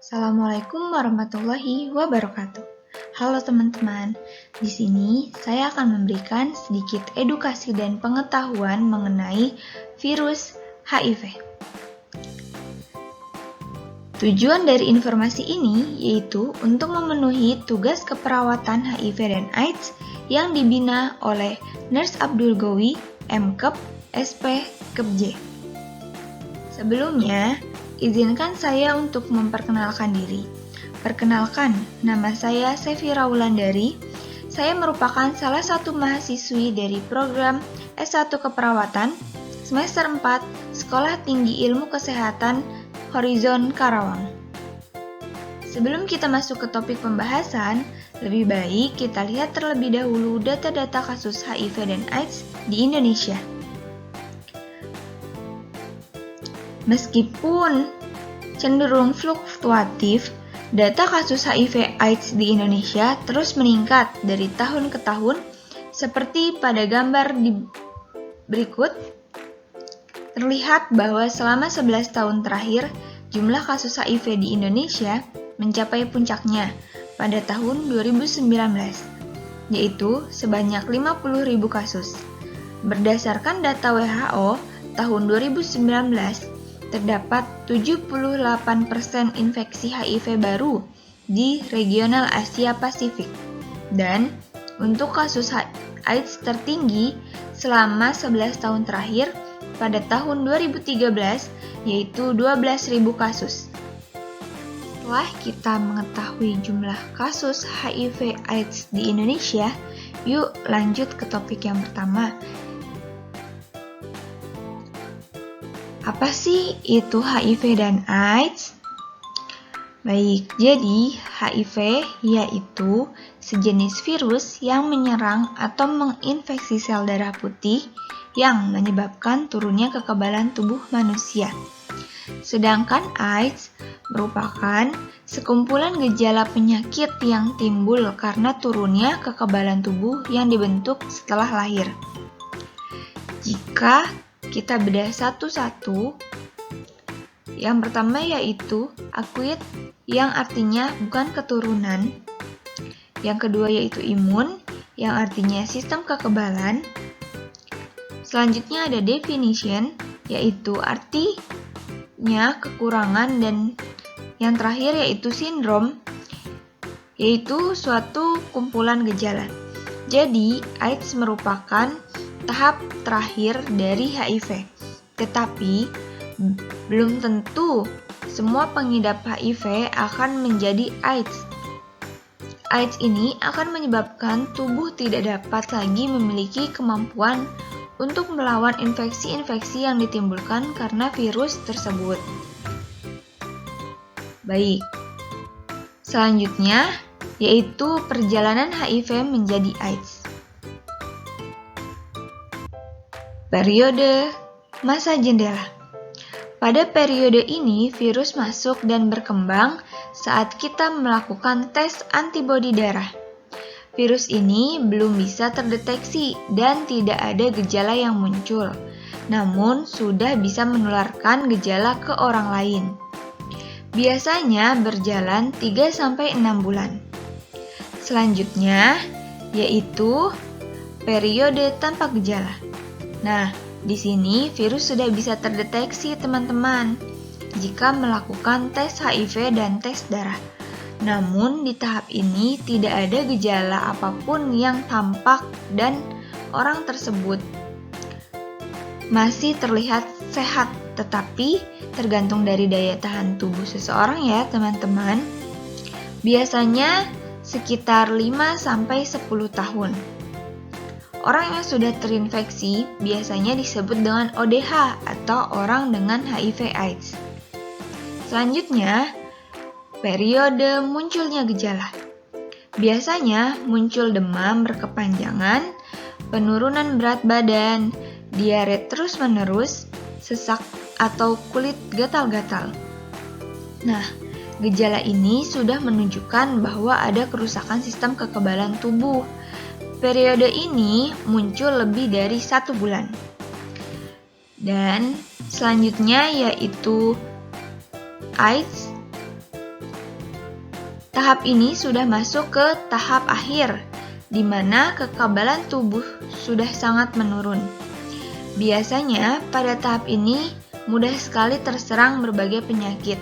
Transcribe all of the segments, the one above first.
Assalamualaikum warahmatullahi wabarakatuh. Halo teman-teman, di sini saya akan memberikan sedikit edukasi dan pengetahuan mengenai virus HIV. Tujuan dari informasi ini yaitu untuk memenuhi tugas keperawatan HIV dan AIDS yang dibina oleh Nurse Abdul Ghawi, M.Kep, SP, Kepj. Sebelumnya, izinkan saya untuk memperkenalkan diri. Perkenalkan, nama saya Sefira Wulandari. Saya merupakan salah satu mahasiswi dari program S1 Keperawatan semester 4 Sekolah Tinggi Ilmu Kesehatan Horizon Karawang. Sebelum kita masuk ke topik pembahasan, lebih baik kita lihat terlebih dahulu data-data kasus HIV dan AIDS di Indonesia. Meskipun cenderung fluktuatif, data kasus HIV/AIDS di Indonesia terus meningkat dari tahun ke tahun, seperti pada gambar di berikut. Terlihat bahwa selama 11 tahun terakhir, jumlah kasus HIV di Indonesia mencapai puncaknya pada tahun 2019, yaitu sebanyak 50.000 kasus. Berdasarkan data WHO, tahun 2019, terdapat 78% infeksi HIV baru di regional Asia Pasifik. Dan untuk kasus AIDS tertinggi selama 11 tahun terakhir pada tahun 2013 yaitu 12.000 kasus. Setelah kita mengetahui jumlah kasus HIV AIDS di Indonesia, yuk lanjut ke topik yang pertama. Apa sih itu HIV dan AIDS? Baik, jadi HIV yaitu sejenis virus yang menyerang atau menginfeksi sel darah putih yang menyebabkan turunnya kekebalan tubuh manusia. Sedangkan AIDS merupakan sekumpulan gejala penyakit yang timbul karena turunnya kekebalan tubuh yang dibentuk setelah lahir. Jika kita bedah satu-satu, yang pertama yaitu akuit yang artinya bukan keturunan, yang kedua yaitu imun yang artinya sistem kekebalan, selanjutnya ada definition yaitu artinya kekurangan, dan yang terakhir yaitu sindrom yaitu suatu kumpulan gejala. Jadi AIDS merupakan tahap terakhir dari HIV, tetapi belum tentu semua pengidap HIV akan menjadi AIDS. AIDS ini akan menyebabkan tubuh tidak dapat lagi memiliki kemampuan untuk melawan infeksi-infeksi yang ditimbulkan karena virus tersebut. Baik, selanjutnya yaitu perjalanan HIV menjadi AIDS. Periode masa jendela. Pada periode ini, virus masuk dan berkembang saat kita melakukan tes antibodi darah. Virus ini belum bisa terdeteksi dan tidak ada gejala yang muncul, namun sudah bisa menularkan gejala ke orang lain. Biasanya berjalan 3-6 bulan. Selanjutnya, yaitu periode tanpa gejala. Nah, di sini virus sudah bisa terdeteksi teman-teman jika melakukan tes HIV dan tes darah. Namun di tahap ini tidak ada gejala apapun yang tampak dan orang tersebut masih terlihat sehat, tetapi tergantung dari daya tahan tubuh seseorang ya teman-teman. Biasanya sekitar 5-10 tahun. Orang yang sudah terinfeksi biasanya disebut dengan ODH atau orang dengan HIV/AIDS. Selanjutnya, periode munculnya gejala. Biasanya muncul demam berkepanjangan, penurunan berat badan, diare terus-menerus, sesak atau kulit gatal-gatal. Nah, gejala ini sudah menunjukkan bahwa ada kerusakan sistem kekebalan tubuh. Periode ini muncul lebih dari 1 bulan. Dan selanjutnya yaitu AIDS Tahap ini sudah masuk ke tahap akhir, di mana kekebalan tubuh sudah sangat menurun. Biasanya pada tahap ini mudah sekali terserang berbagai penyakit,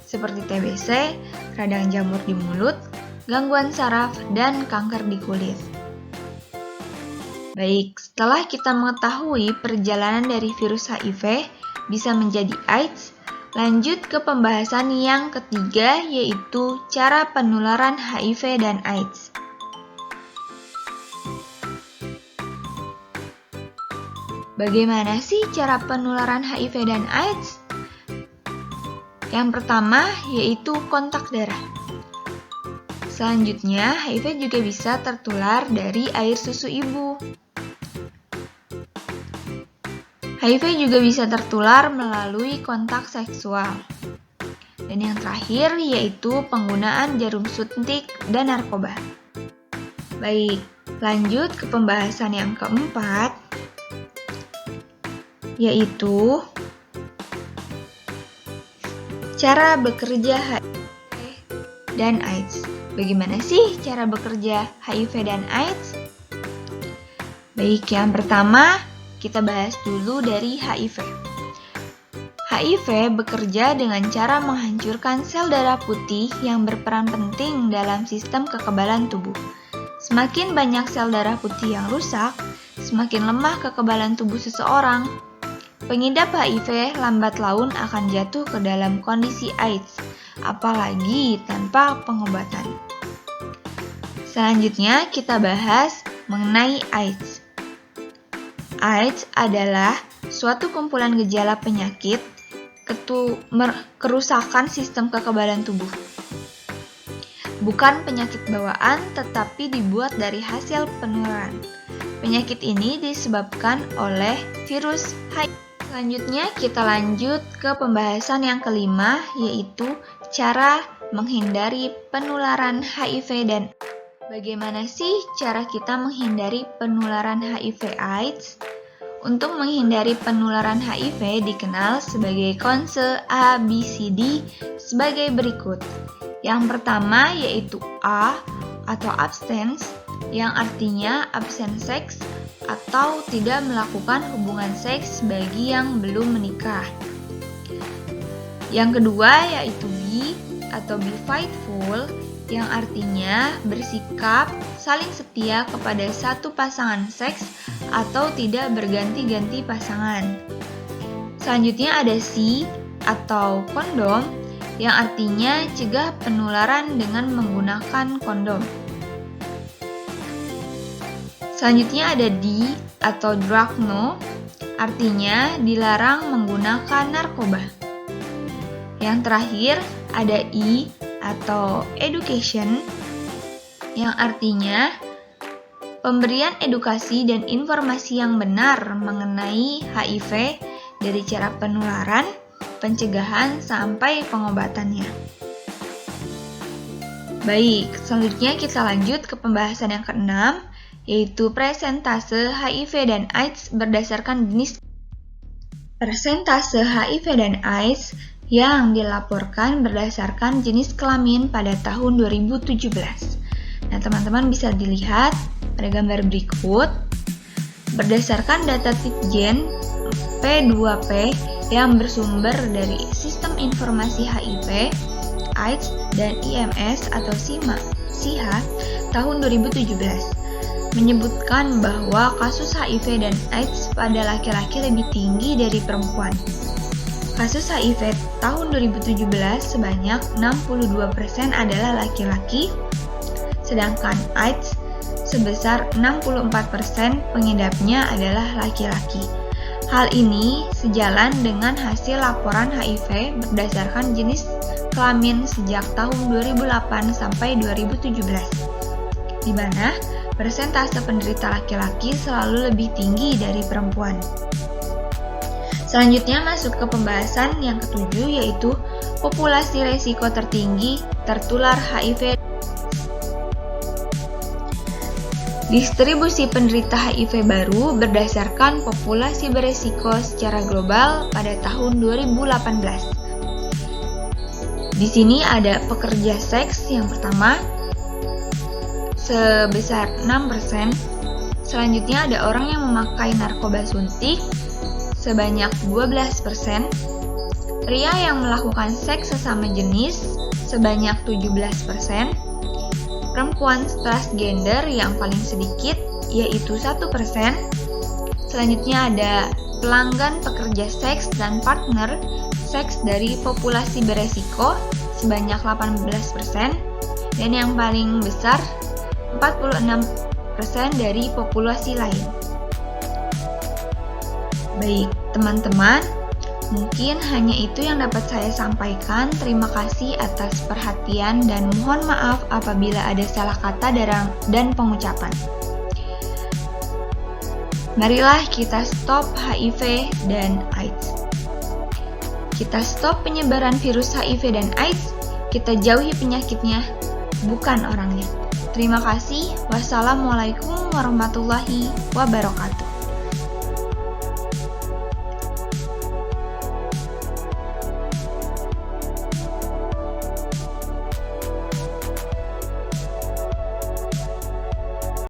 seperti TBC, radang jamur di mulut, gangguan saraf, dan kanker di kulit. Baik, setelah kita mengetahui perjalanan dari virus HIV bisa menjadi AIDS, lanjut ke pembahasan yang ketiga, yaitu cara penularan HIV dan AIDS. Bagaimana sih cara penularan HIV dan AIDS? Yang pertama, yaitu kontak darah. Selanjutnya, HIV juga bisa tertular dari air susu ibu. HIV juga bisa tertular melalui kontak seksual. Dan yang terakhir yaitu penggunaan jarum suntik dan narkoba. Baik, lanjut ke pembahasan yang keempat, yaitu cara bekerja HIV dan AIDS. Bagaimana sih cara bekerja HIV dan AIDS? Baik, yang pertama kita bahas dulu dari HIV. HIV bekerja dengan cara menghancurkan sel darah putih yang berperan penting dalam sistem kekebalan tubuh. Semakin banyak sel darah putih yang rusak, semakin lemah kekebalan tubuh seseorang. Pengidap HIV lambat laun akan jatuh ke dalam kondisi AIDS, apalagi tanpa pengobatan. Selanjutnya kita bahas mengenai AIDS. AIDS adalah suatu kumpulan gejala penyakit kerusakan sistem kekebalan tubuh. Bukan penyakit bawaan, tetapi dibuat dari hasil penularan. Penyakit ini disebabkan oleh virus HIV. Selanjutnya kita lanjut ke pembahasan yang kelima, yaitu cara menghindari penularan HIV dan AIDS. Bagaimana sih cara kita menghindari penularan HIV/AIDS? Untuk menghindari penularan HIV dikenal sebagai konse ABCD sebagai berikut. Yang pertama yaitu A atau abstinence, yang artinya absen seks atau tidak melakukan hubungan seks bagi yang belum menikah. Yang kedua yaitu B atau be faithful, yang artinya bersikap saling setia kepada satu pasangan seks atau tidak berganti-ganti pasangan. Selanjutnya ada C atau kondom, yang artinya cegah penularan dengan menggunakan kondom. Selanjutnya ada D atau drug no, artinya dilarang menggunakan narkoba. Yang terakhir ada E atau education, yang artinya pemberian edukasi dan informasi yang benar mengenai HIV dari cara penularan, pencegahan, sampai pengobatannya. Baik, selanjutnya kita lanjut ke pembahasan yang keenam, yaitu presentase HIV dan AIDS berdasarkan jenis. Persentase HIV dan AIDS yang dilaporkan berdasarkan jenis kelamin pada tahun 2017. Nah, teman-teman bisa dilihat pada gambar berikut. Berdasarkan data Titgen P2P yang bersumber dari Sistem Informasi HIV, AIDS, dan IMS atau SIHA tahun 2017, menyebutkan bahwa kasus HIV dan AIDS pada laki-laki lebih tinggi dari perempuan. Kasus HIV tahun 2017 sebanyak 62% adalah laki-laki, sedangkan AIDS sebesar 64% pengidapnya adalah laki-laki. Hal ini sejalan dengan hasil laporan HIV berdasarkan jenis kelamin sejak tahun 2008 sampai 2017, di mana persentase penderita laki-laki selalu lebih tinggi dari perempuan. Selanjutnya masuk ke pembahasan yang ketujuh, yaitu populasi resiko tertinggi tertular HIV. Distribusi penderita HIV baru berdasarkan populasi beresiko secara global pada tahun 2018. Di sini ada pekerja seks yang pertama sebesar 6%. Selanjutnya ada orang yang memakai narkoba suntik sebanyak 12%. Pria yang melakukan seks sesama jenis sebanyak 17%. Perempuan transgender yang paling sedikit yaitu 1%. Selanjutnya ada pelanggan pekerja seks dan partner seks dari populasi beresiko sebanyak 18%, dan yang paling besar 46% dari populasi lain. Baik, teman-teman, mungkin hanya itu yang dapat saya sampaikan. Terima kasih atas perhatian dan mohon maaf apabila ada salah kata dan pengucapan. Marilah kita stop HIV dan AIDS. Kita stop penyebaran virus HIV dan AIDS, kita jauhi penyakitnya, bukan orangnya. Terima kasih. Wassalamualaikum warahmatullahi wabarakatuh.